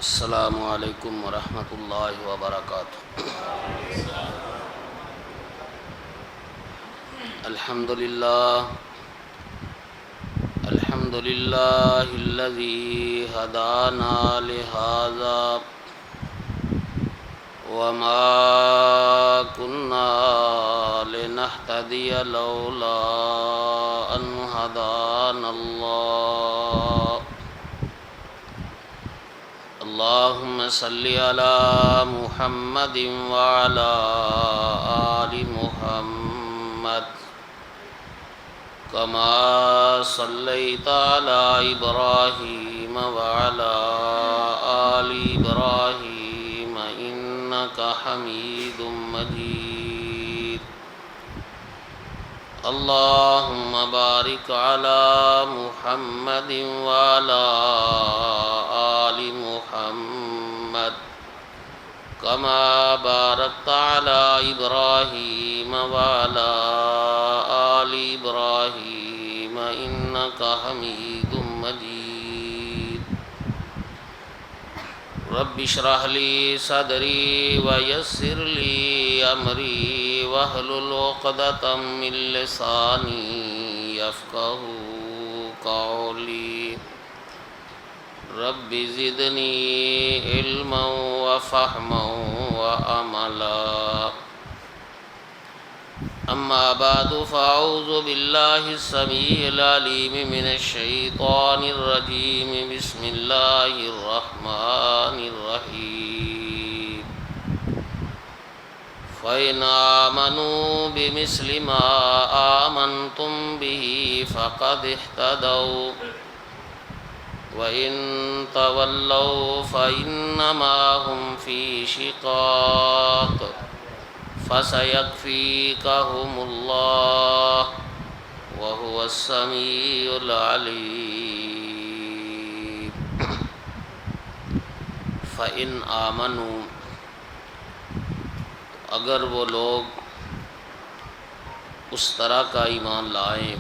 السلام علیکم ورحمۃ اللہ وبرکاتہ۔ الحمد للہ الذی ہدانا لہذا وما كنا لنهتدي لولا ان هدانا الله اللهم صل على محمد وعلى آل محمد كما صليت على إبراهيم وعلى آل إبراهيم إنك حميد مجيد اللهم بارك على محمد وعلى آل محمد كما باركت على إبراهيم وعلى آل إبراهيم إنك حميد مجيد رب اشرح لي صدري ويسر لي أمري واحلل عقدة من لساني يفقهوا قولي رب زدني علما وفهما وعملا اما بعد فاعوذ بالله السميع العليم من الشيطان الرجيم بسم الله الرحمن الرحيم فإن آمنوا بمثل ما آمنتم به فقد اهتدوا وَإِن تَوَلَّوْا فَإِنَّمَا هُمْ فِي شِقَاقٍ فَسَيَكْفِيكَهُمُ اللَّهُ وَهُوَ السَّمِيعُ الْعَلِيمُ فَإِنْ آمَنُوا اگر وہ لوگ اس طرح کا ایمان لائیں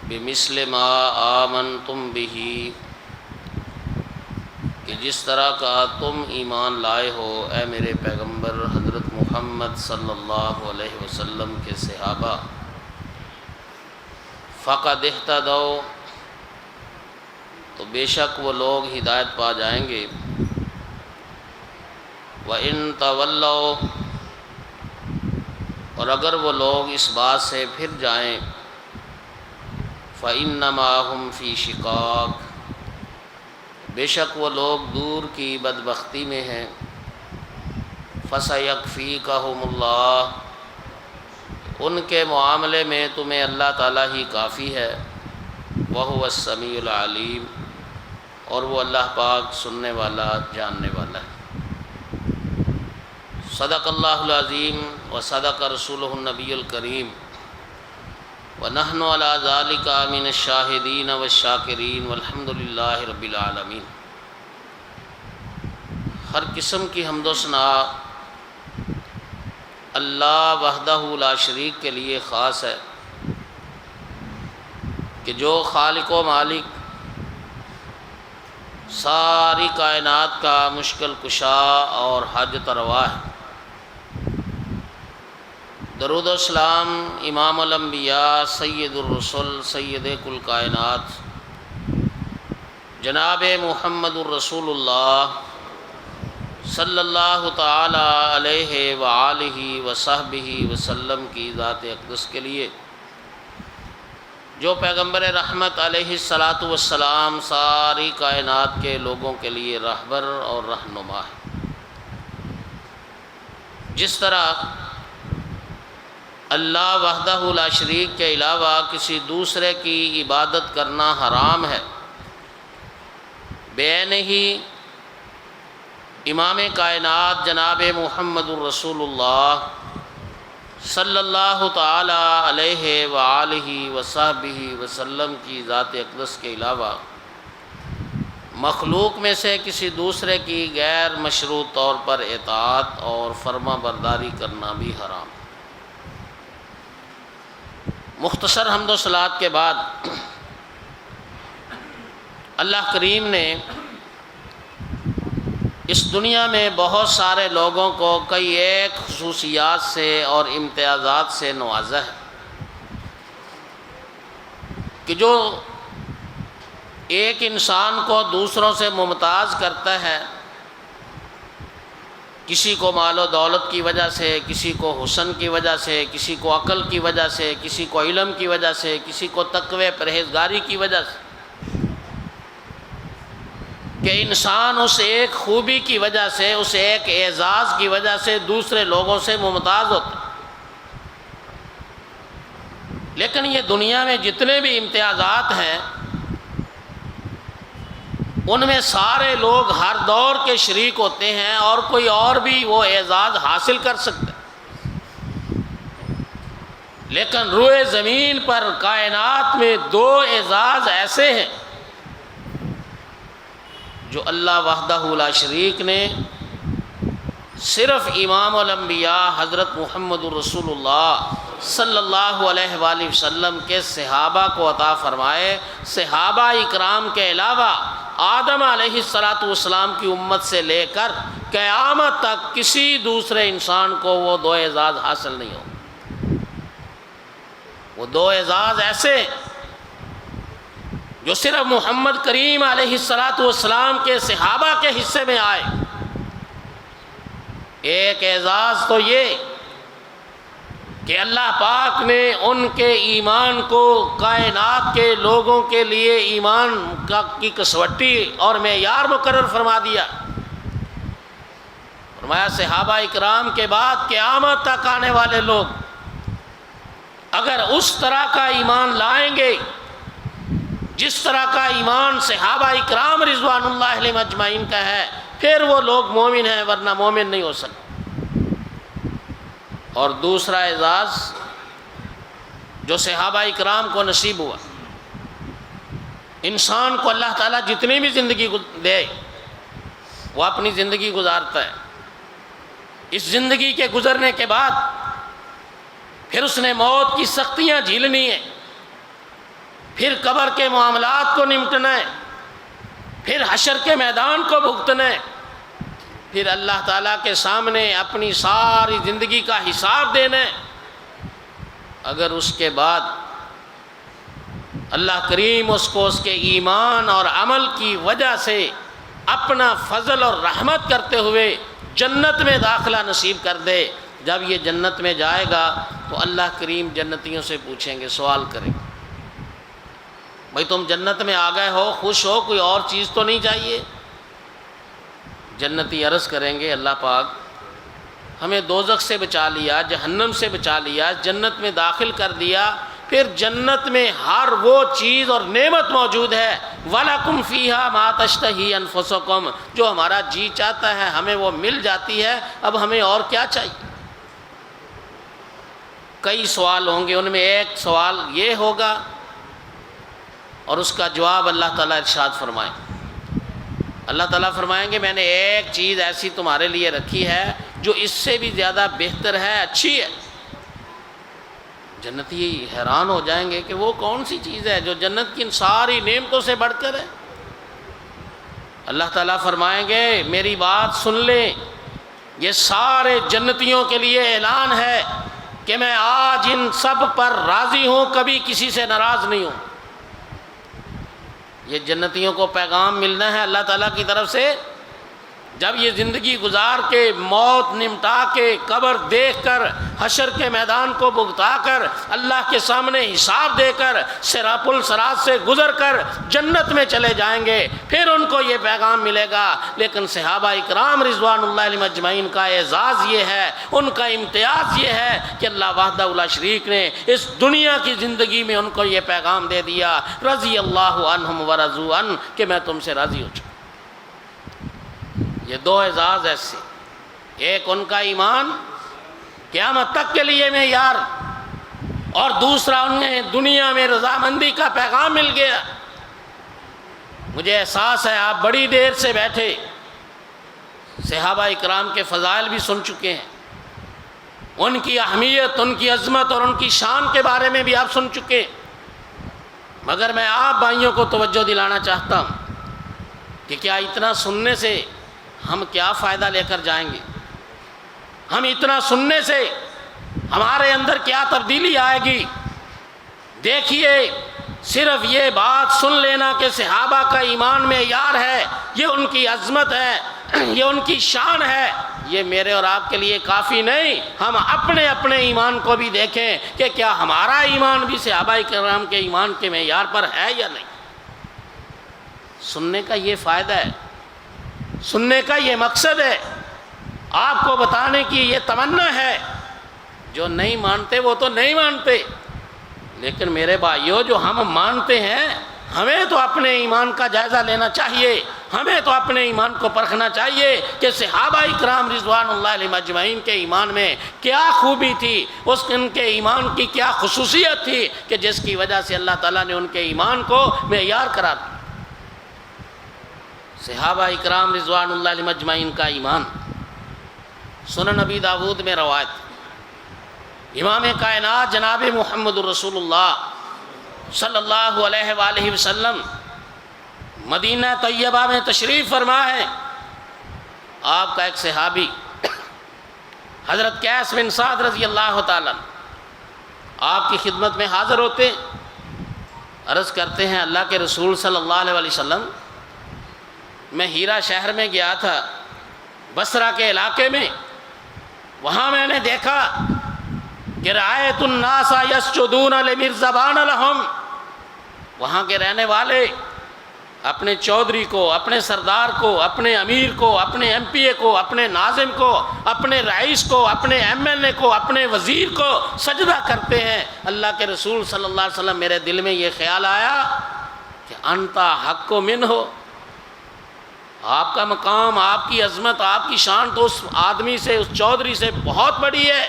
بمثل ما آمنتم به کہ جس طرح کا تم ایمان لائے ہو اے میرے پیغمبر حضرت محمد صلی اللہ علیہ وسلم کے صحابہ فقد اہتدوا تو بے شک وہ لوگ ہدایت پا جائیں گے وَإِن تَوَلَّوْا اور اگر وہ لوگ اس بات سے پھر جائیں فَإِنَّمَا هُمْ فِي شِقَاقٍ بے شک وہ لوگ دور کی بدبختی میں ہیں فَسَيَكْفِيكَهُمُ اللَّهُ ان کے معاملے میں تمہیں اللہ تعالیٰ ہی کافی ہے وَهُوَ السَّمِيعُ الْعَلِيمُ اور وہ اللہ پاک سننے والا جاننے والا ہے۔ صدق اللہ العظیم وصدق رسولہ النبی الکریم وَنَحْنُ عَلَى ذَلِكَ مِنَ الشَّاهِدِينَ وَالشَّاكِرِينَ وَالْحَمْدُ لِلَّهِ رَبِّ الْعَالَمِينَ ہر قسم کی حمد و ثنا اللہ وحدہ لا شریک کے لیے خاص ہے کہ جو خالق و مالک ساری کائنات کا مشکل کشا اور حاجت روا ہے۔ درود و سلام امام الانبیاء سید الرسل سید کل کائنات جناب محمد الرسول اللہ صلی اللہ تعالی علیہ وآلہ وصحبہ وسلم کی ذات اقدس کے لیے جو پیغمبر رحمت علیہ الصلاۃ والسلام ساری کائنات کے لوگوں کے لیے رہبر اور رہنما ہے۔ جس طرح اللہ وحدہ لا شریک کے علاوہ کسی دوسرے کی عبادت کرنا حرام ہے، بین ہی امام کائنات جناب محمد الرسول اللہ صلی اللہ تعالی علیہ وآلہ وصحبہ وسلم کی ذات اقدس کے علاوہ مخلوق میں سے کسی دوسرے کی غیر مشروط طور پر اطاعت اور فرما برداری کرنا بھی حرام۔ مختصر حمد و صلوات کے بعد اللہ کریم نے اس دنیا میں بہت سارے لوگوں کو کئی ایک خصوصیات سے اور امتیازات سے نوازا ہے کہ جو ایک انسان کو دوسروں سے ممتاز کرتا ہے، کسی کو مال و دولت کی وجہ سے، کسی کو حسن کی وجہ سے، کسی کو عقل کی وجہ سے، کسی کو علم کی وجہ سے، کسی کو تقوی پرہیزگاری کی وجہ سے، کہ انسان اس ایک خوبی کی وجہ سے، اس ایک اعزاز کی وجہ سے دوسرے لوگوں سے ممتاز ہوتا ہے۔ لیکن یہ دنیا میں جتنے بھی امتیازات ہیں ان میں سارے لوگ ہر دور کے شریک ہوتے ہیں اور کوئی اور بھی وہ اعزاز حاصل کر سکتا ہے، لیکن روئے زمین پر کائنات میں دو اعزاز ایسے ہیں جو اللہ وحدہ لا شریک نے صرف امام الانبیاء حضرت محمد رسول اللہ صلی اللہ علیہ وآلہ وسلم کے صحابہ کو عطا فرمائے۔ صحابہ اکرام کے علاوہ آدم علیہ السلام کی امت سے لے کر قیامت تک کسی دوسرے انسان کو وہ دو اعزاز حاصل نہیں ہو۔ وہ دو اعزاز ایسے جو صرف محمد کریم علیہ السلام کے صحابہ کے حصے میں آئے۔ ایک اعزاز تو یہ کہ اللہ پاک نے ان کے ایمان کو کائنات کے لوگوں کے لیے ایمان کی کسوٹی اور معیار مقرر فرما دیا۔ فرمایا صحابہ اکرام کے بعد قیامت تک آنے والے لوگ اگر اس طرح کا ایمان لائیں گے جس طرح کا ایمان صحابہ اکرام رضوان اللہ علیہم اجمعین کا ہے، پھر وہ لوگ مومن ہیں، ورنہ مومن نہیں ہو سکتے۔ اور دوسرا اعزاز جو صحابہ اکرام کو نصیب ہوا، انسان کو اللہ تعالیٰ جتنی بھی زندگی دے وہ اپنی زندگی گزارتا ہے، اس زندگی کے گزرنے کے بعد پھر اس نے موت کی سختیاں جھیلنی ہیں، پھر قبر کے معاملات کو نمٹنا ہے، پھر حشر کے میدان کو بھگتنا ہے، پھر اللہ تعالیٰ کے سامنے اپنی ساری زندگی کا حساب دینا ہے۔ اگر اس کے بعد اللہ کریم اس کو اس کے ایمان اور عمل کی وجہ سے اپنا فضل اور رحمت کرتے ہوئے جنت میں داخلہ نصیب کر دے، جب یہ جنت میں جائے گا تو اللہ کریم جنتیوں سے پوچھیں گے، سوال کریں گے، بھائی تم جنت میں آ گئے ہو، خوش ہو، کوئی اور چیز تو نہیں چاہیے؟ جنتی عرض کریں گے اللہ پاک ہمیں دوزخ سے بچا لیا، جہنم سے بچا لیا، جنت میں داخل کر دیا، پھر جنت میں ہر وہ چیز اور نعمت موجود ہے، وَلَكُمْ فِيهَا مَا تَشْتَهِي أَنفُسُكُمْ، جو ہمارا جی چاہتا ہے ہمیں وہ مل جاتی ہے، اب ہمیں اور کیا چاہیے؟ کئی سوال ہوں گے، ان میں ایک سوال یہ ہوگا اور اس کا جواب اللہ تعالیٰ ارشاد فرمائیں۔ اللہ تعالیٰ فرمائیں گے میں نے ایک چیز ایسی تمہارے لیے رکھی ہے جو اس سے بھی زیادہ بہتر ہے، اچھی ہے۔ جنتی حیران ہو جائیں گے کہ وہ کون سی چیز ہے جو جنت کی ان ساری نعمتوں سے بڑھ کر ہے۔ اللہ تعالیٰ فرمائیں گے میری بات سن لیں، یہ سارے جنتیوں کے لیے اعلان ہے کہ میں آج ان سب پر راضی ہوں، کبھی کسی سے ناراض نہیں ہوں۔ یہ جنتیوں کو پیغام ملنا ہے اللہ تعالیٰ کی طرف سے، جب یہ زندگی گزار کے موت نمٹا کے قبر دیکھ کر حشر کے میدان کو بھگتا کر اللہ کے سامنے حساب دے کر صراط الصراط سے گزر کر جنت میں چلے جائیں گے، پھر ان کو یہ پیغام ملے گا۔ لیکن صحابہ اکرام رضوان اللہ علیہم اجمعین کا اعزاز یہ ہے، ان کا امتیاز یہ ہے کہ اللہ وحدہ لا شریک نے اس دنیا کی زندگی میں ان کو یہ پیغام دے دیا، رضی اللہ عنہم ورضوا عنہ، کہ میں تم سے راضی ہو چکا۔ یہ دو اعزاز ایسے، ایک ان کا ایمان قیامت تک کے لیے معیار، اور دوسرا انہیں دنیا میں رضامندی کا پیغام مل گیا۔ مجھے احساس ہے آپ بڑی دیر سے بیٹھے صحابہ اکرام کے فضائل بھی سن چکے ہیں، ان کی اہمیت، ان کی عظمت اور ان کی شان کے بارے میں بھی آپ سن چکے ہیں، مگر میں آپ بھائیوں کو توجہ دلانا چاہتا ہوں کہ کیا اتنا سننے سے ہم کیا فائدہ لے کر جائیں گے؟ ہم اتنا سننے سے ہمارے اندر کیا تبدیلی آئے گی؟ دیکھیے، صرف یہ بات سن لینا کہ صحابہ کا ایمان معیار ہے، یہ ان کی عظمت ہے، یہ ان کی شان ہے، یہ میرے اور آپ کے لیے کافی نہیں۔ ہم اپنے اپنے ایمان کو بھی دیکھیں کہ کیا ہمارا ایمان بھی صحابہ کرام کے ایمان کے معیار پر ہے یا نہیں۔ سننے کا یہ فائدہ ہے، سننے کا یہ مقصد ہے، آپ کو بتانے کی یہ تمنا ہے۔ جو نہیں مانتے وہ تو نہیں مانتے، لیکن میرے بھائیوں جو ہم مانتے ہیں، ہمیں تو اپنے ایمان کا جائزہ لینا چاہیے، ہمیں تو اپنے ایمان کو پرکھنا چاہیے کہ صحابہ کرام رضوان اللہ علیہم اجمعین کے ایمان میں کیا خوبی تھی، ان کے ایمان کی کیا خصوصیت تھی کہ جس کی وجہ سے اللہ تعالیٰ نے ان کے ایمان کو معیار قرار دیا۔ صحابہ کرام رضوان اللہ علیہم اجمعین کا ایمان، سنن نبی داود میں روایت، امام کائنات جناب محمد الرسول اللہ صلی اللہ علیہ وآلہ وسلم مدینہ طیبہ میں تشریف فرما ہے۔ آپ کا ایک صحابی حضرت قیس بن سعد رضی اللہ تعالیٰ آپ کی خدمت میں حاضر ہوتے، عرض کرتے ہیں اللہ کے رسول صلی اللہ علیہ وسلم، میں ہیرا شہر میں گیا تھا، بصرہ کے علاقے میں، وہاں میں نے دیکھا کہ رأیت الناس یسجدون لمرزبان لہم، وہاں کے رہنے والے اپنے چودھری کو، اپنے سردار کو، اپنے امیر کو، اپنے ایم پی اے کو، اپنے ناظم کو، اپنے رئیس کو، اپنے ایم ایل اے کو، اپنے وزیر کو سجدہ کرتے ہیں۔ اللہ کے رسول صلی اللہ علیہ وسلم، میرے دل میں یہ خیال آیا کہ انتا حق منہ، آپ کا مقام، آپ کی عظمت، آپ کی شان تو اس آدمی سے، اس چودھری سے بہت بڑی ہے،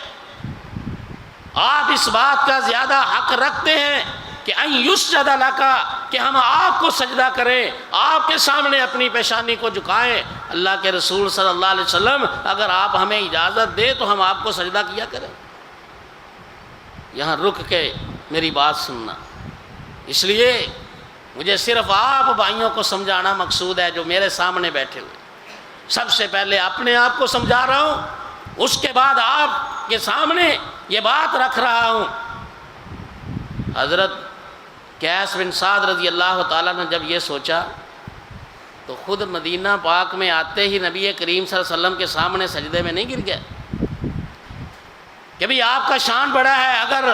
آپ اس بات کا زیادہ حق رکھتے ہیں کہ ان یسجد لک، کہ ہم آپ کو سجدہ کریں، آپ کے سامنے اپنی پیشانی کو جھکائیں۔ اللہ کے رسول صلی اللہ علیہ وسلم، اگر آپ ہمیں اجازت دیں تو ہم آپ کو سجدہ کیا کریں۔ یہاں رک کے میری بات سننا، اس لیے مجھے صرف آپ بھائیوں کو سمجھانا مقصود ہے جو میرے سامنے بیٹھے ہوئے۔ سب سے پہلے اپنے آپ کو سمجھا رہا ہوں، اس کے بعد آپ کے سامنے یہ بات رکھ رہا ہوں۔ حضرت قیس بن سعد رضی اللہ تعالیٰ نے جب یہ سوچا تو خود مدینہ پاک میں آتے ہی نبی کریم صلی اللہ علیہ وسلم کے سامنے سجدے میں نہیں گر گیا کہ بھئی آپ کا شان بڑا ہے، اگر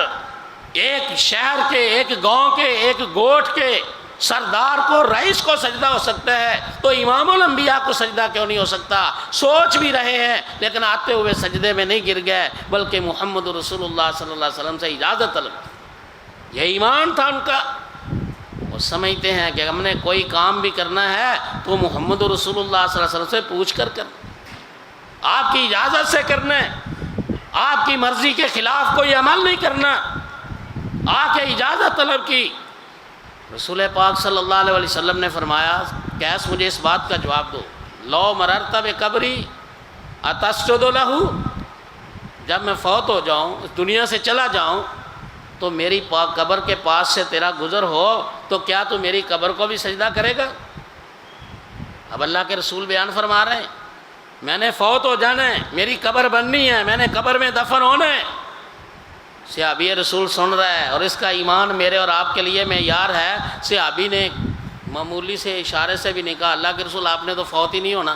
ایک شہر کے، ایک گاؤں کے، ایک گوٹھ کے سردار کو، رئیس کو سجدہ ہو سکتا ہے تو امام الانبیاء کو سجدہ کیوں نہیں ہو سکتا؟ سوچ بھی رہے ہیں لیکن آتے ہوئے سجدے میں نہیں گر گئے، بلکہ محمد رسول اللہ صلی اللہ علیہ وسلم سے اجازت طلب۔ یہ ایمان تھا ان کا۔ وہ سمجھتے ہیں کہ ہم نے کوئی کام بھی کرنا ہے تو محمد رسول اللہ صلی اللہ علیہ وسلم سے پوچھ کر کرنا، آپ کی اجازت سے کرنا ہے، آپ کی مرضی کے خلاف کوئی عمل نہیں کرنا۔ آ کے اجازت طلب کی، رسول پاک صلی اللہ علیہ وسلم نے فرمایا قیس مجھے اس بات کا جواب دو، لو مررت بقبری اتسجد لہ، جب میں فوت ہو جاؤں، اس دنیا سے چلا جاؤں تو میری قبر کے پاس سے تیرا گزر ہو تو کیا تو میری قبر کو بھی سجدہ کرے گا؟ اب اللہ کے رسول بیان فرما رہے ہیں میں نے فوت ہو جانا ہے، میری قبر بننی ہے، میں نے قبر میں دفن ہونا ہے۔ صحابی رسول سن رہا ہے اور اس کا ایمان میرے اور آپ کے لیے معیار ہے۔ صحابی نے معمولی سے اشارے سے بھی نہیں کہا اللہ کے رسول آپ نے تو فوت ہی نہیں ہونا۔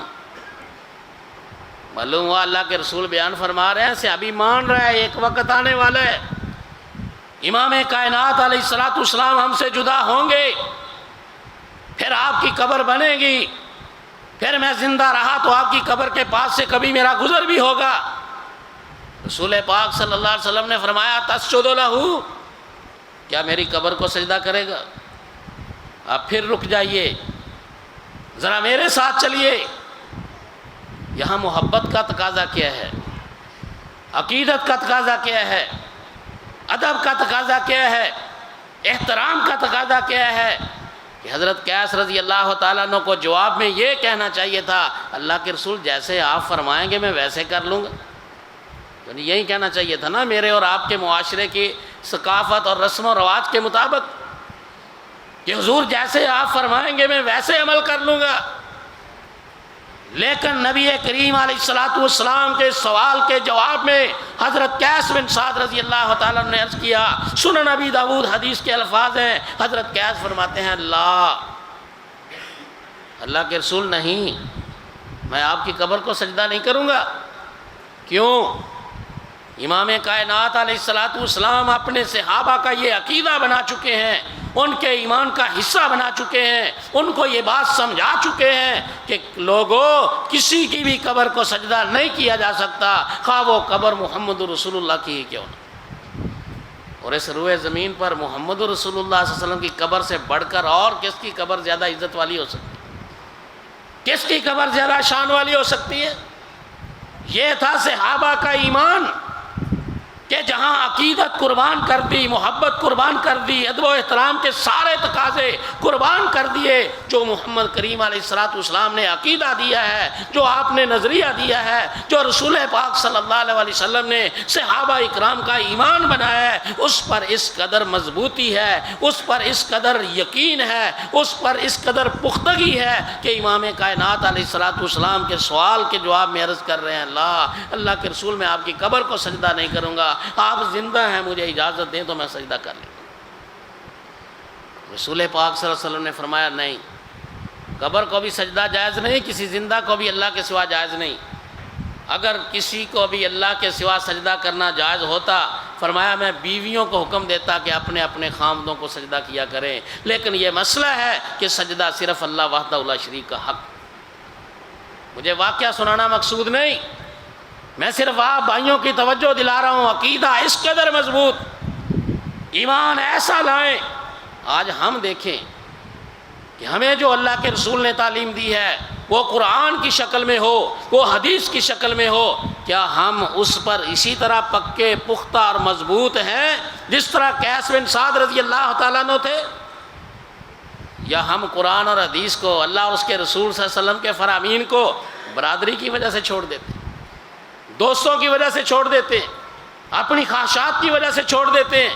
معلوم ہوا اللہ کے رسول بیان فرما رہے ہیں، صحابی مان رہا ہے ایک وقت آنے والا ہے، امام کائنات علیہ الصلوۃ والسلام ہم سے جدا ہوں گے، پھر آپ کی قبر بنے گی، پھر میں زندہ رہا تو آپ کی قبر کے پاس سے کبھی میرا گزر بھی ہوگا۔ رسول پاک صلی اللہ علیہ وسلم نے فرمایا تسجد لہ، کیا میری قبر کو سجدہ کرے گا؟ آپ پھر رک جائیے، ذرا میرے ساتھ چلیے۔ یہاں محبت کا تقاضا کیا ہے، عقیدت کا تقاضا کیا ہے، ادب کا تقاضا کیا ہے، احترام کا تقاضا کیا ہے کہ حضرت قیس رضی اللہ تعالیٰ عنہ کو جواب میں یہ کہنا چاہیے تھا اللہ کے رسول جیسے آپ فرمائیں گے میں ویسے کر لوں گا، یعنی یہی کہنا چاہیے تھا نا میرے اور آپ کے معاشرے کی ثقافت اور رسم و رواج کے مطابق کہ حضور جیسے آپ فرمائیں گے میں ویسے عمل کر لوں گا۔ لیکن نبی کریم علیہ الصلوۃ والسلام کے سوال کے جواب میں حضرت قیس بن سعد رضی اللہ تعالیٰ نے عرض کیا، سنن نبی داؤد حدیث کے الفاظ ہیں، حضرت قیس فرماتے ہیں اللہ کے رسول نہیں، میں آپ کی قبر کو سجدہ نہیں کروں گا۔ کیوں؟ امام کائنات علیہ الصلوۃ والسلام اپنے صحابہ کا یہ عقیدہ بنا چکے ہیں، ان کے ایمان کا حصہ بنا چکے ہیں، ان کو یہ بات سمجھا چکے ہیں کہ لوگوں کسی کی بھی قبر کو سجدہ نہیں کیا جا سکتا، خواہ وہ قبر محمد رسول اللہ کی ہی کیوں نہ۔ اور اس روئے زمین پر محمد رسول اللہ صلی اللہ علیہ وسلم کی قبر سے بڑھ کر اور کس کی قبر زیادہ عزت والی ہو سکتی ہے؟ کس کی قبر زیادہ شان والی ہو سکتی ہے؟ یہ تھا صحابہ کا ایمان کہ جہاں عقیدت قربان کر دی، محبت قربان کر دی، ادب و احترام کے سارے تقاضے قربان کر دیے، جو محمد کریم علیہ الصلوۃ والسلام نے عقیدہ دیا ہے، جو آپ نے نظریہ دیا ہے، جو رسول پاک صلی اللہ علیہ وسلم نے صحابہ اکرام کا ایمان بنایا ہے، اس پر اس قدر مضبوطی ہے، اس پر اس قدر یقین ہے، اس پر اس قدر پختگی ہے کہ امام کائنات علیہ الصلوۃ والسلام کے سوال کے جواب میں عرض کر رہے ہیں، اللہ کے رسول میں آپ کی قبر کو سجدہ نہیں کروں گا، آپ زندہ ہیں، مجھے اجازت دیں تو میں سجدہ کر لوں۔ رسول پاک صلی اللہ علیہ وسلم نے فرمایا نہیں، قبر کو بھی سجدہ جائز نہیں، کسی زندہ کو بھی اللہ کے سوا جائز نہیں۔ اگر کسی کو بھی اللہ کے سوا سجدہ کرنا جائز ہوتا، فرمایا میں بیویوں کو حکم دیتا کہ اپنے اپنے خامدوں کو سجدہ کیا کریں، لیکن یہ مسئلہ ہے کہ سجدہ صرف اللہ وحدہ لا شریک کا حق۔ مجھے واقعہ سنانا مقصود نہیں، میں صرف آپ بھائیوں کی توجہ دلا رہا ہوں، عقیدہ اس قدر مضبوط، ایمان ایسا لائیں۔ آج ہم دیکھیں کہ ہمیں جو اللہ کے رسول نے تعلیم دی ہے وہ قرآن کی شکل میں ہو، وہ حدیث کی شکل میں ہو، کیا ہم اس پر اسی طرح پکے پختہ اور مضبوط ہیں جس طرح قیس بن سعد رضی اللہ تعالیٰ عنہ تھے؟ یا ہم قرآن اور حدیث کو، اللہ اور اس کے رسول صلی اللہ علیہ وسلم کے فرامین کو برادری کی وجہ سے چھوڑ دیتے ہیں، دوستوں کی وجہ سے چھوڑ دیتے ہیں، اپنی خواہشات کی وجہ سے چھوڑ دیتے ہیں؟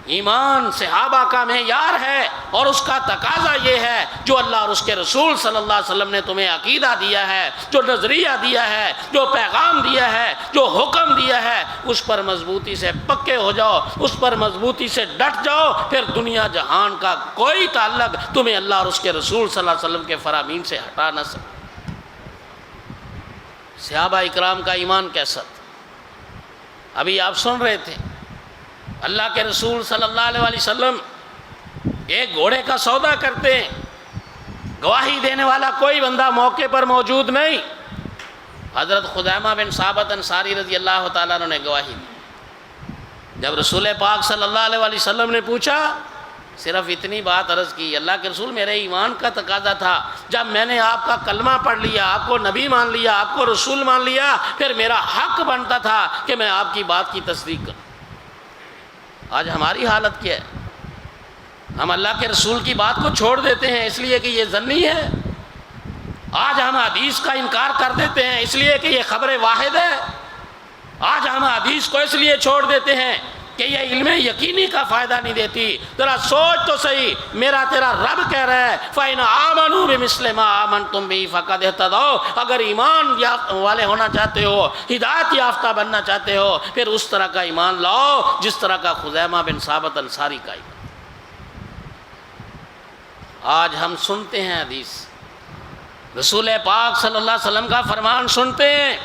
ایمان صحابہ کا معیار ہے اور اس کا تقاضا یہ ہے، جو اللہ اور اس کے رسول صلی اللہ علیہ وسلم نے تمہیں عقیدہ دیا ہے، جو نظریہ دیا ہے، جو پیغام دیا ہے، جو حکم دیا ہے، اس پر مضبوطی سے پکے ہو جاؤ، اس پر مضبوطی سے ڈٹ جاؤ، پھر دنیا جہان کا کوئی تعلق تمہیں اللہ اور اس کے رسول صلی اللہ علیہ وسلم کے فرامین سے ہٹا نہ سکے۔ صحابہ اکرام کا ایمان کیسا تھا؟ ابھی آپ سن رہے تھے، اللہ کے رسول صلی اللہ علیہ وسلم ایک گھوڑے کا سودا کرتے ہیں، گواہی دینے والا کوئی بندہ موقع پر موجود نہیں، حضرت خزیمہ بن ثابت انصاری رضی اللہ تعالیٰ عنہ نے گواہی دی۔ جب رسول پاک صلی اللہ علیہ وسلم نے پوچھا، صرف اتنی بات عرض کی، اللہ کے رسول میرے ایمان کا تقاضا تھا، جب میں نے آپ کا کلمہ پڑھ لیا، آپ کو نبی مان لیا، آپ کو رسول مان لیا، پھر میرا حق بنتا تھا کہ میں آپ کی بات کی تصدیق کروں۔ آج ہماری حالت کیا ہے؟ ہم اللہ کے رسول کی بات کو چھوڑ دیتے ہیں اس لیے کہ یہ ظنی ہے، آج ہم حدیث کا انکار کر دیتے ہیں اس لیے کہ یہ خبر واحد ہے، آج ہم حدیث کو اس لیے چھوڑ دیتے ہیں کہ یہ علم یقینی کا فائدہ نہیں دیتی۔ ذرا سوچ تو صحیح، میرا تیرا رب کہہ رہا ہے فَإِنْ آمَنُوا بِمِثْلِ مَا آمَنْتُمْ بِهِ فَقَدِ اهْتَدَوْا، اگر ایمان والے ہونا چاہتے ہو، ہدایت یافتہ بننا چاہتے ہو، پھر اس طرح کا ایمان لاؤ جس طرح کا خزیمہ بن ثابت انصاری کا ایمان۔ آج ہم سنتے ہیں حدیث، رسول پاک صلی اللہ علیہ وسلم کا فرمان سنتے ہیں،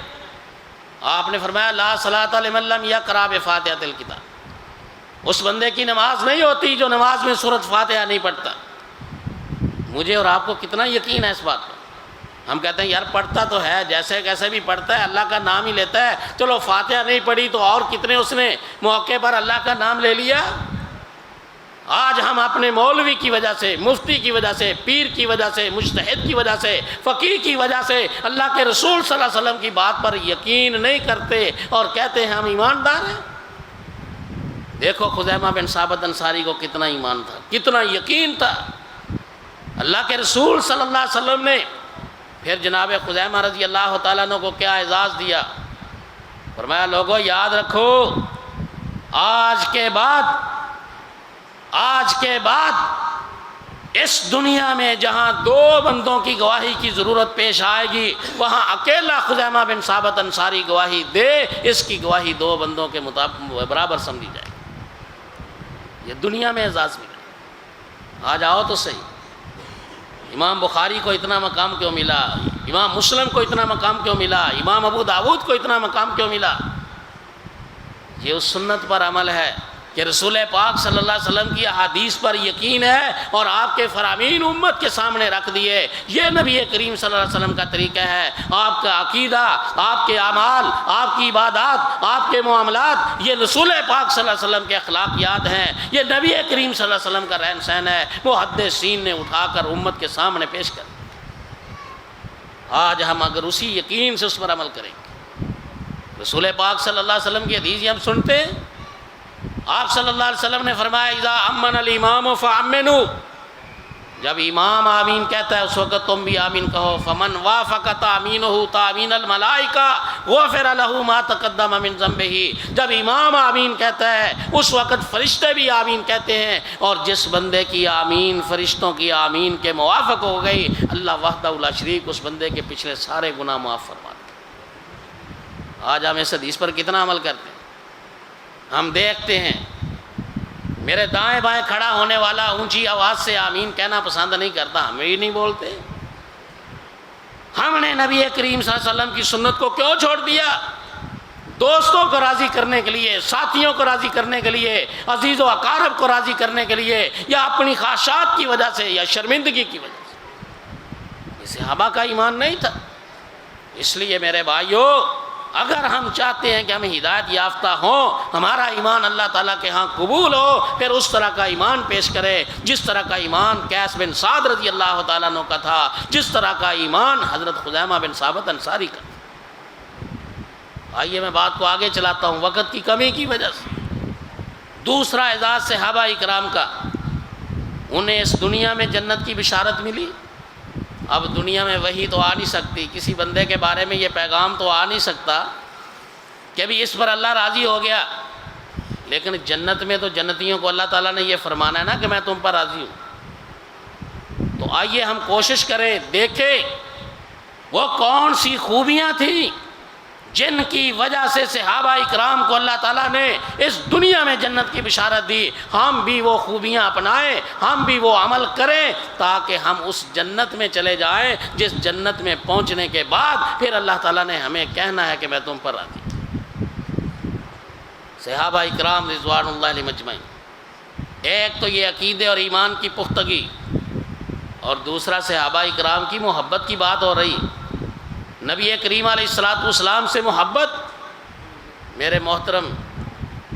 آپ نے فرمایا لا صلاۃ لمن لم یقرأ بفاتحۃ الکتاب، اس بندے کی نماز نہیں ہوتی جو نماز میں سورۃ فاتحہ نہیں پڑھتا۔ مجھے اور آپ کو کتنا یقین ہے اس بات پر؟ ہم کہتے ہیں یار پڑھتا تو ہے، جیسے کیسے بھی پڑھتا ہے، اللہ کا نام ہی لیتا ہے، چلو فاتحہ نہیں پڑھی تو اور کتنے اس نے موقع پر اللہ کا نام لے لیا۔ آج ہم اپنے مولوی کی وجہ سے، مفتی کی وجہ سے، پیر کی وجہ سے، مجتہد کی وجہ سے، فقیہ کی وجہ سے اللہ کے رسول صلی اللہ علیہ وسلم کی بات پر یقین نہیں کرتے اور کہتے ہیں ہم ایماندار ہیں۔ دیکھو خزیمہ بن ثابت انصاری کو کتنا ایمان تھا، کتنا یقین تھا۔ اللہ کے رسول صلی اللہ علیہ وسلم نے پھر جناب خزیمہ رضی اللہ تعالیٰ عنہ کو کیا اعزاز دیا؟ فرمایا لوگوں یاد رکھو، آج کے بعد اس دنیا میں جہاں دو بندوں کی گواہی کی ضرورت پیش آئے گی وہاں اکیلا خزیمہ بن ثابت انصاری گواہی دے، اس کی گواہی دو بندوں کے برابر سمجھی جائے گی۔ یہ دنیا میں اعزاز ملا۔ آج آؤ تو صحیح، امام بخاری کو اتنا مقام کیوں ملا؟ امام مسلم کو اتنا مقام کیوں ملا؟ امام ابو داود کو اتنا مقام کیوں ملا؟ یہ اس سنت پر عمل ہے کہ رسول پاک صلی اللہ علیہ وسلم کی احادیث پر یقین ہے اور آپ کے فرامین امت کے سامنے رکھ دیے۔ یہ نبی کریم صلی اللہ علیہ وسلم کا طریقہ ہے۔ آپ کا عقیدہ، آپ کے اعمال، آپ کی عبادات، آپ کے معاملات، یہ رسول پاک صلی اللہ علیہ وسلم کے اخلاقیات ہیں، یہ نبی کریم صلی اللہ علیہ وسلم کا رہن سہن ہے۔ محدثین نے اٹھا کر امت کے سامنے پیش کر۔ آج ہم اگر اسی یقین سے اس پر عمل کریں گے، رسول پاک صلی اللہ علیہ وسلم کی حدیث ہم سنتے ہیں، آپ صلی اللہ علیہ وسلم نے فرمایا اذا امن الامام فامنوا، جب امام آمین کہتا ہے اس وقت تم بھی آمین کہو۔ فمن وافق تامینہ تامین الملائکہ غفر لہ ما تقدم من ذنبہ، جب امام آمین کہتا ہے اس وقت فرشتے بھی آمین کہتے ہیں، اور جس بندے کی آمین فرشتوں کی آمین کے موافق ہو گئی اللہ وحدہ لا شریک اس بندے کے پچھلے سارے گناہ معاف فرما دیتے۔ آج ہم اس حدیث پر کتنا عمل کرتے ہیں؟ ہم دیکھتے ہیں میرے دائیں بائیں کھڑا ہونے والا اونچی آواز سے آمین کہنا پسند نہیں کرتا، ہم ہی نہیں بولتے۔ ہم نے نبی کریم صلی اللہ علیہ وسلم کی سنت کو کیوں چھوڑ دیا؟ دوستوں کو راضی کرنے کے لیے، ساتھیوں کو راضی کرنے کے لیے، عزیز و اقارب کو راضی کرنے کے لیے، یا اپنی خواہشات کی وجہ سے یا شرمندگی کی وجہ سے؟ یہ صحابہ کا ایمان نہیں تھا۔ اس لیے میرے بھائیوں، اگر ہم چاہتے ہیں کہ ہم ہدایت یافتہ ہوں، ہمارا ایمان اللہ تعالیٰ کے ہاں قبول ہو، پھر اس طرح کا ایمان پیش کرے جس طرح کا ایمان قیس بن سعد رضی اللہ تعالیٰ عنہ کا تھا، جس طرح کا ایمان حضرت خزیمہ بن ثابت انصاری کا تھا۔ آئیے میں بات کو آگے چلاتا ہوں وقت کی کمی کی وجہ سے۔ دوسرا اعزاز صحابہ اکرام کا، انہیں اس دنیا میں جنت کی بشارت ملی۔ اب دنیا میں وحی تو آ نہیں سکتی، کسی بندے کے بارے میں یہ پیغام تو آ نہیں سکتا کہ بھی اس پر اللہ راضی ہو گیا، لیکن جنت میں تو جنتیوں کو اللہ تعالیٰ نے یہ فرمانا ہے نا کہ میں تم پر راضی ہوں۔ تو آئیے ہم کوشش کریں، دیکھیں وہ کون سی خوبیاں تھیں جن کی وجہ سے صحابہ اکرام کو اللہ تعالیٰ نے اس دنیا میں جنت کی بشارت دی۔ ہم بھی وہ خوبیاں اپنائیں، ہم بھی وہ عمل کریں تاکہ ہم اس جنت میں چلے جائیں جس جنت میں پہنچنے کے بعد پھر اللہ تعالیٰ نے ہمیں کہنا ہے کہ میں تم پر راضی ہوں۔ صحابہ اکرام رضوان اللہ علیہ مجمعین، ایک تو یہ عقیدے اور ایمان کی پختگی، اور دوسرا صحابہ اکرام کی محبت کی بات ہو رہی۔ نبی کریم علیہ السلام سے محبت، میرے محترم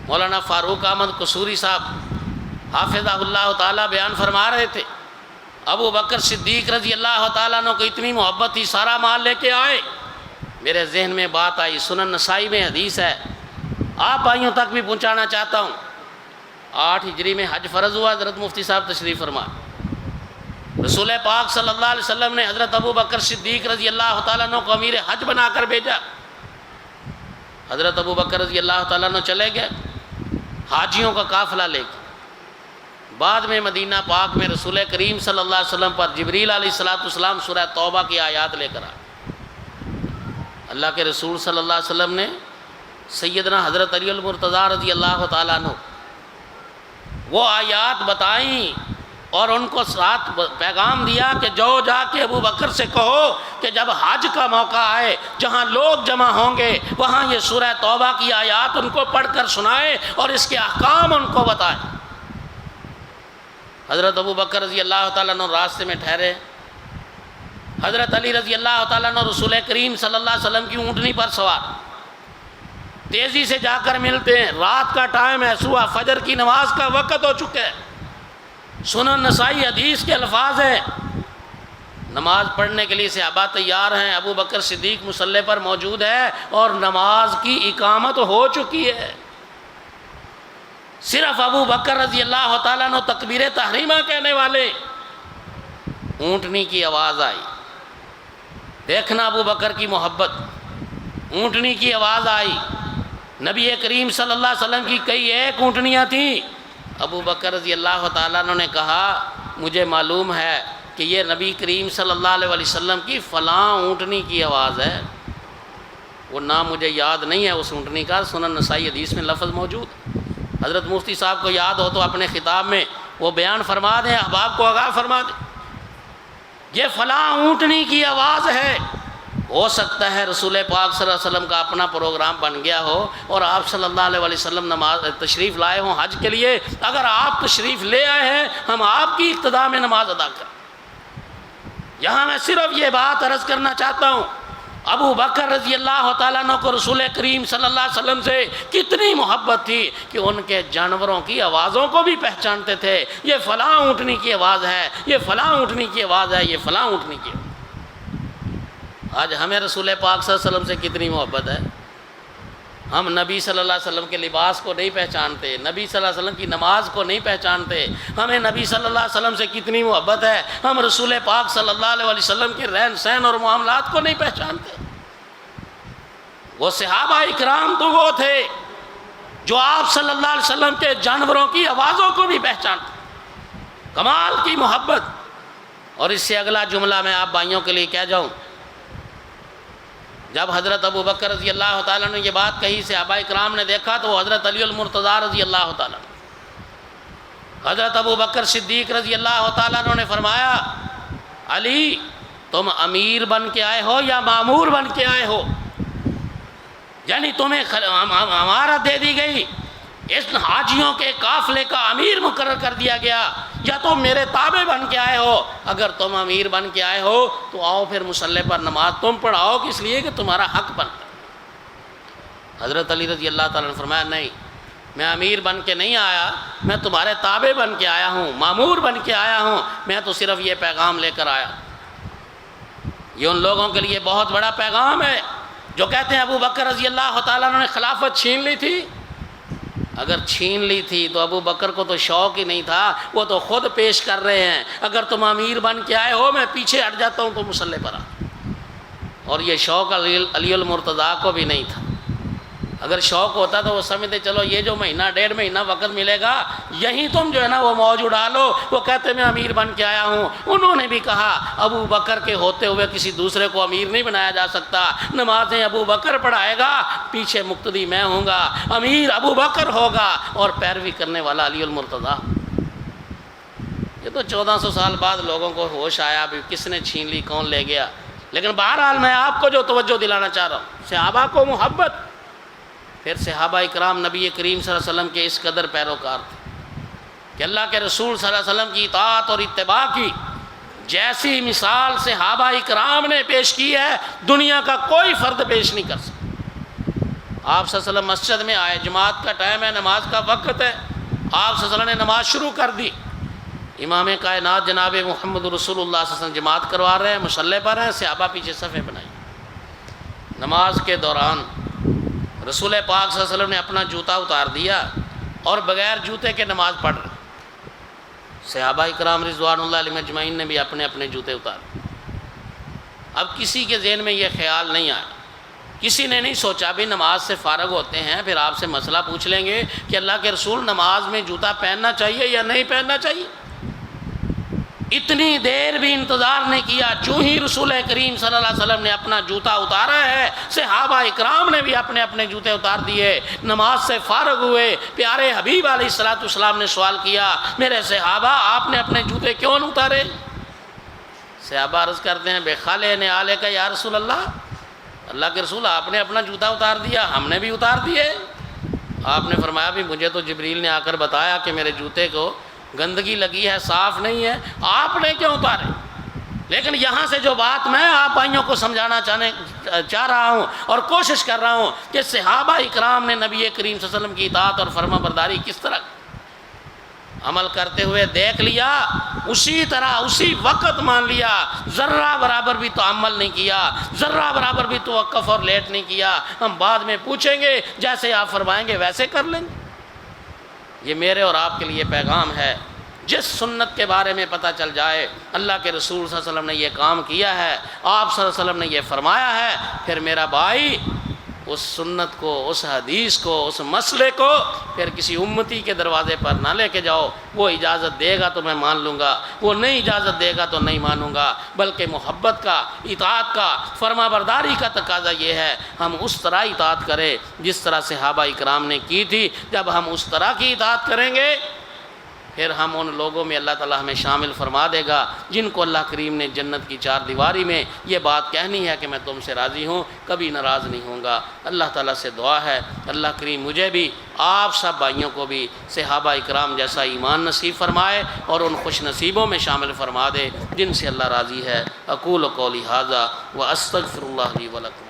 مولانا فاروق احمد قصوری صاحب حافظہ اللہ تعالیٰ بیان فرما رہے تھے، ابو بکر صدیق رضی اللہ تعالیٰ عنہ کو اتنی محبت تھی سارا مال لے کے آئے۔ میرے ذہن میں بات آئی، سنن نسائی میں حدیث ہے، آپ بھائیوں تک بھی پہنچانا چاہتا ہوں۔ 8 ہجری میں حج فرض ہوا، حضرت مفتی صاحب تشریف فرما، رسول پاک صلی اللہ علیہ وسلم نے حضرت ابو بکر صدیق رضی اللہ تعالیٰ عنہ کو امیر حج بنا کر بھیجا۔ حضرت ابو بکر رضی اللہ تعالیٰ عنہ چلے گئے حاجیوں کا قافلہ لے کے، بعد میں مدینہ پاک میں رسول کریم صلی اللہ علیہ وسلم پر جبریل علیہ السلام سورہ توبہ کی آیات لے کر آئے۔ اللہ کے رسول صلی اللہ علیہ وسلم نے سیدنا حضرت علی المرتضیٰ رضی اللہ تعالیٰ عنہ وہ آیات بتائیں اور ان کو ساتھ پیغام دیا کہ جا کے ابو بکر سے کہو کہ جب حج کا موقع آئے، جہاں لوگ جمع ہوں گے، وہاں یہ سورہ توبہ کی آیات ان کو پڑھ کر سنائے اور اس کے احکام ان کو بتائیں۔ حضرت ابو بکر رضی اللہ تعالیٰ عنہ راستے میں ٹھہرے، حضرت علی رضی اللہ تعالیٰ عنہ رسول کریم صلی اللہ علیہ وسلم کی اونٹنی پر سوار تیزی سے جا کر ملتے ہیں۔ رات کا ٹائم ہے، صبح فجر کی نماز کا وقت ہو چکا ہے۔ سنن نسائی حدیث کے الفاظ ہیں، نماز پڑھنے کے لیے صحابہ تیار ہیں، ابو بکر صدیق مصلی پر موجود ہے اور نماز کی اقامت ہو چکی ہے۔ صرف ابو بکر رضی اللہ تعالیٰ عنہ تکبیر تحریمہ کہنے والے، اونٹنی کی آواز آئی، دیکھنا ابو بکر کی محبت، اونٹنی کی آواز آئی۔ نبی کریم صلی اللہ علیہ وسلم کی کئی ایک اونٹنیاں تھیں، ابو بکر رضی اللہ تعالیٰ عنہ نے کہا مجھے معلوم ہے کہ یہ نبی کریم صلی اللہ علیہ وسلم کی فلاں اونٹنی کی آواز ہے، وہ نام مجھے یاد نہیں ہے اس اونٹنی کا، سنن نسائی حدیث میں لفظ موجود۔ حضرت مفتی صاحب کو یاد ہو تو اپنے خطاب میں وہ بیان فرما دیں، احباب کو آگاہ فرما دیں، یہ فلاں اونٹنی کی آواز ہے۔ ہو سکتا ہے رسول پاک صلی اللہ علیہ وسلم کا اپنا پروگرام بن گیا ہو اور آپ صلی اللہ علیہ وسلم نماز تشریف لائے ہوں حج کے لیے، اگر آپ تشریف لے آئے ہیں ہم آپ کی اقتداء میں نماز ادا کریں۔ یہاں میں صرف یہ بات عرض کرنا چاہتا ہوں، ابو بکر رضی اللہ تعالیٰ عنہ کو رسول کریم صلی اللہ علیہ وسلم سے کتنی محبت تھی کہ ان کے جانوروں کی آوازوں کو بھی پہچانتے تھے، یہ فلاں اونٹنی کی آواز ہے، یہ فلاں اونٹنی کی آواز ہے، یہ فلاں اونٹنی کی آواز۔ آج ہمیں رسول پاک صلی اللہ علیہ وسلم سے کتنی محبت ہے، ہم نبی صلی اللہ علیہ وسلم کے لباس کو نہیں پہچانتے، نبی صلی اللہ علیہ وسلم کی نماز کو نہیں پہچانتے، ہمیں نبی صلی اللہ علیہ وسلم سے کتنی محبت ہے، ہم رسول پاک صلی اللہ علیہ وسلم کے رہن سہن اور معاملات کو نہیں پہچانتے۔ وہ صحابہ اکرام تو وہ تھے جو آپ صلی اللہ علیہ وسلم کے جانوروں کی آوازوں کو بھی پہچانتے، کمال کی محبت۔ اور اس سے اگلا جملہ میں آپ بھائیوں کے لیے کہہ جاؤں، جب حضرت ابو بکر رضی اللہ تعالیٰ نے یہ بات کہی، صحابہ اکرام نے دیکھا تو حضرت علی المرتضیٰ رضی اللہ تعالیٰ نے، حضرت ابو بکر صدیق رضی اللہ تعالیٰ نے فرمایا، علی تم امیر بن کے آئے ہو یا مامور بن کے آئے ہو؟ یعنی تمہیں ہمارا دے دی گئی، اس حاجیوں کے قافلے کا امیر مقرر کر دیا گیا، یا تم میرے تابع بن کے آئے ہو؟ اگر تم امیر بن کے آئے ہو تو آؤ پھر مصلی پر نماز تم پڑھاؤ، اس لیے کہ تمہارا حق بنتا ہے۔ حضرت علی رضی اللہ تعالیٰ نے فرمایا، نہیں، میں امیر بن کے نہیں آیا، میں تمہارے تابع بن کے آیا ہوں، مامور بن کے آیا ہوں، میں تو صرف یہ پیغام لے کر آیا۔ یہ ان لوگوں کے لیے بہت بڑا پیغام ہے جو کہتے ہیں ابو بکر رضی اللہ تعالیٰ نے خلافت چھین لی تھی۔ اگر چھین لی تھی تو ابو بکر کو تو شوق ہی نہیں تھا، وہ تو خود پیش کر رہے ہیں، اگر تم امیر بن کے آئے ہو میں پیچھے ہٹ جاتا ہوں تو مصلی پر آ۔ اور یہ شوق علی المرتضیٰ کو بھی نہیں تھا۔ اگر شوق ہوتا تو وہ سمجھتے چلو یہ جو مہینہ ڈیڑھ مہینہ وقت ملے گا یہیں تم جو ہے نا وہ موج اڑا لو۔ وہ کہتے میں امیر بن کے آیا ہوں۔ انہوں نے بھی کہا ابو بکر کے ہوتے ہوئے کسی دوسرے کو امیر نہیں بنایا جا سکتا، نمازیں ابو بکر پڑھائے گا، پیچھے مقتدی میں ہوں گا، امیر ابو بکر ہوگا اور پیروی کرنے والا علی المرتضیٰ۔ یہ تو 1400 سال بعد لوگوں کو ہوش آیا بھی کس نے چھین لی، کون لے گیا۔ لیکن بہرحال میں آپ کو جو توجہ دلانا چاہ رہا ہوں، صحابہ کو محبت، پھر صحابہ اکرام نبی کریم صلی اللہ علیہ وسلم کے اس قدر پیروکار تھے کہ اللہ کے رسول صلی اللہ علیہ وسلم کی اطاعت اور اتباع کی جیسی مثال صحابہ اکرام نے پیش کی ہے دنیا کا کوئی فرد پیش نہیں کر سکتا۔ آپ صلی اللہ علیہ وسلم مسجد میں آئے، جماعت کا ٹائم ہے، نماز کا وقت ہے، آپ صلی اللہ علیہ وسلم نے نماز شروع کر دی، امام کائنات جناب محمد رسول اللہ صلی اللہ علیہ وسلم جماعت کروا رہے ہیں، مصلی پر ہیں، صحابہ پیچھے صفیں بنائی۔ نماز کے دوران رسول پاک صلی اللہ علیہ وسلم نے اپنا جوتا اتار دیا اور بغیر جوتے کے نماز پڑھ رہے، صحابہ اکرام رضوان اللہ علیہم اجمعین نے بھی اپنے اپنے جوتے اتارے۔ اب کسی کے ذہن میں یہ خیال نہیں آیا، کسی نے نہیں سوچا بھی نماز سے فارغ ہوتے ہیں پھر آپ سے مسئلہ پوچھ لیں گے کہ اللہ کے رسول نماز میں جوتا پہننا چاہیے یا نہیں پہننا چاہیے۔ اتنی دیر بھی انتظار نہیں کیا، جو ہی رسول کریم صلی اللہ علیہ وسلم نے اپنا جوتا اتارا ہے صحابہ اکرام نے بھی اپنے اپنے جوتے اتار دیے، نماز سے فارغ ہوئے۔ پیارے حبیب علیہ السلام نے سوال کیا، میرے صحابہ آپ نے اپنے جوتے کیوں نہیں اتارے؟ صحابہ عرض کرتے ہیں بے خالے نے آلے کا یا رسول اللہ، اللہ کے رسول آپ نے اپنا جوتا اتار دیا، ہم نے بھی اتار دیے۔ آپ نے فرمایا بھی مجھے تو جبریل نے آ کر بتایا کہ میرے جوتے کو گندگی لگی ہے، صاف نہیں ہے، آپ نے کیوں اتارے؟ لیکن یہاں سے جو بات میں آپ بھائیوں کو سمجھانا چاہ رہا ہوں اور کوشش کر رہا ہوں کہ صحابہ اکرام نے نبی کریم صلی اللہ علیہ وسلم کی اطاعت اور فرما برداری کس طرح عمل کرتے ہوئے دیکھ لیا، اسی طرح اسی وقت مان لیا، ذرہ برابر بھی تعمل نہیں کیا، ذرہ برابر بھی توقف اور لیٹ نہیں کیا۔ ہم بعد میں پوچھیں گے، جیسے آپ فرمائیں گے ویسے کر لیں گے۔ یہ میرے اور آپ کے لیے پیغام ہے، جس سنت کے بارے میں پتہ چل جائے اللہ کے رسول صلی اللہ علیہ وسلم نے یہ کام کیا ہے، آپ صلی اللہ علیہ وسلم نے یہ فرمایا ہے، پھر میرا بھائی اس سنت کو، اس حدیث کو، اس مسئلے کو پھر کسی امتی کے دروازے پر نہ لے کے جاؤ۔ وہ اجازت دے گا تو میں مان لوں گا، وہ نہیں اجازت دے گا تو نہیں مانوں گا، بلکہ محبت کا، اطاعت کا، فرما برداری کا تقاضا یہ ہے ہم اس طرح اطاعت کریں جس طرح صحابہ اکرام نے کی تھی۔ جب ہم اس طرح کی اطاعت کریں گے پھر ہم ان لوگوں میں اللہ تعالیٰ ہمیں شامل فرما دے گا جن کو اللہ کریم نے جنت کی چار دیواری میں یہ بات کہنی ہے کہ میں تم سے راضی ہوں، کبھی ناراض نہیں ہوں گا۔ اللہ تعالیٰ سے دعا ہے اللہ کریم مجھے بھی، آپ سب بھائیوں کو بھی صحابہ اکرام جیسا ایمان نصیب فرمائے اور ان خوش نصیبوں میں شامل فرما دے جن سے اللہ راضی ہے۔ اقول قولی ھذا واستغفر اللہ لی ولکم۔